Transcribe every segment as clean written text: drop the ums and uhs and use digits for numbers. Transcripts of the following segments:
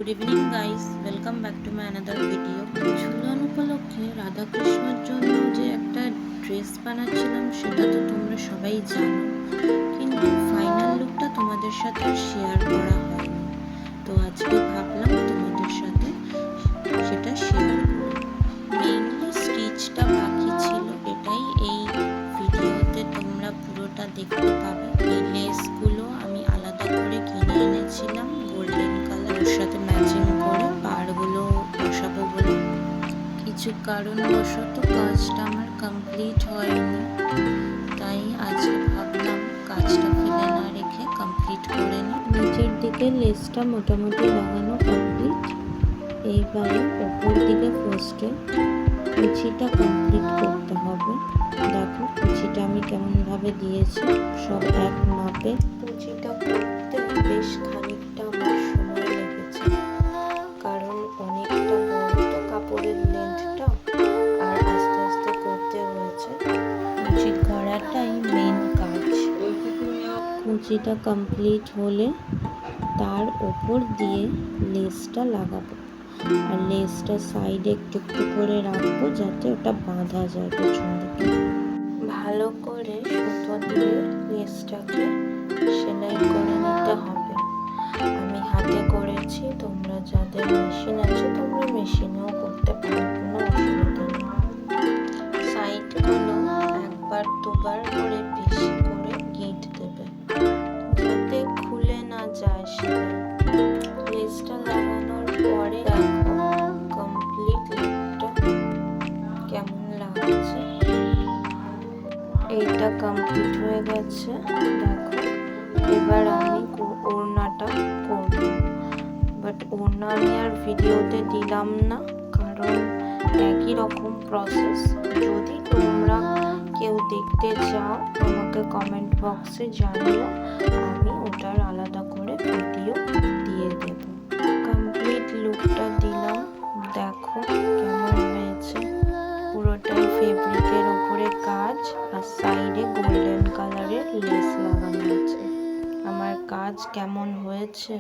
Good evening guys, welcome back to my another video. Jhulan উপলক্ষে রাধাকৃষ্ণের জন্য যে একটা ড্রেস বানাচ্ছিলাম সেটা তো তোমরা সবাই জানো, কিন্তু ফাইনাল লুকটা তোমাদের সাথে শেয়ার করা হয়নি। তো আজকে ভাবলাম তোমাদের সাথে সেটা শেয়ার করি। মেইনলি স্টিচটা বাকি ছিল, এটাই এই ভিডিওতে তোমরা পুরোটা দেখতে পাবে। এই লেসগুলো আমি আলাদা করে কিনে এনেছিলাম গোল্ডেন কালার, ওর সাথে ম্যাচিং করে পাড়গুলো বসাবো বলে। কিছু কারণবশত কাজটা আমার কমপ্লিট হয়নি, তাই আজকে ভাবলাম কাজটা ফেলে না রেখে কমপ্লিট করে নিই। নিচের দিকে লেসটা মোটামুটি লাগানো কমপ্লিট। এইবারে ওপর দিকে ফার্স্টে কুচিটা কমপ্লিট করতে হবে। দেখো কুচিটা আমি কেমনভাবে দিয়েছি, সব এক মাপে। কুচিটা করতে বেশ খানিকটা আমার সময় লেগেছে, কারণ অনেকটা বড় তো কাপড়ের লেন্থটা, আর আস্তে আস্তে করতে হয়েছে। কুচি করাটাই মেন কাজ। কুচিটা কমপ্লিট হলে তার ওপর দিয়ে লেসটা লাগাবো, আর লেসটা সাইডে একটু একটু করে রাখবো যাতে ওটা বাঁধা যায় পেছন দিকে। ভালো করে সুতো দিয়ে লেসটাকে সেলাই করে নিতে হবে। আমি হাতে করেছি, তোমরা যাদের মেশিন আছে তোমরা মেশিনেও করতে পারো, কোনো অসুবিধা নেই। সাইডগুলো একবার দুবার করে বেশি করে গিঁট দেবে যাতে খুলে না যায় সেলাই। লেসটা লাগানোর পরে দেখো কমপ্লিট লুকটা কেমন লাগছে। এইটা কমপ্লিট হয়ে গেছে। দেখো এবার আমি ওড়নাটা করব, বাট ওড়না আমি আর ভিডিওতে দিলাম না, কারণ একই রকম প্রসেস। যদি তোমরা কেউ দেখতে চাও আমাকে কমেন্ট বক্সে জানিও, আমি ওটার আলাদা করে ভিডিও দিয়ে দেব। কমপ্লিট লুকটা দিলাম, দেখো কেমন হয়েছে। পুরোটাই ফেব্রিকের উপরে কাজ, আর সাইডে গোল্ডেন কালারের লেস লাগানো আছে। আমার কাজ কেমন হয়েছে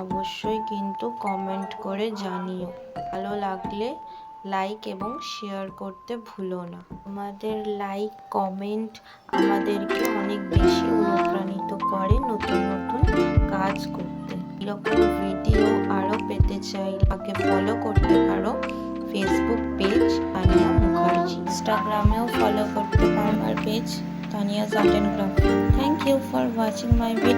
অবশ্যই কিন্তু কমেন্ট করে জানিও। ভালো লাগলে লাইক এবং শেয়ার করতে ভুলো না। আমাদের লাইক কমেন্ট আমাদেরকে অনেক বেশি অনুপ্রাণিত করে নতুন নতুন কাজ করতে। এরকম ভিডিও আরও পেতে চাইলে আমাকে ফলো করতে পারো ফেসবুক পেজ তানিয়া মুখার্জি, ইনস্টাগ্রামেও ফলো করতে পারো আমার page Tania's art and craft. Thank you for watching my video.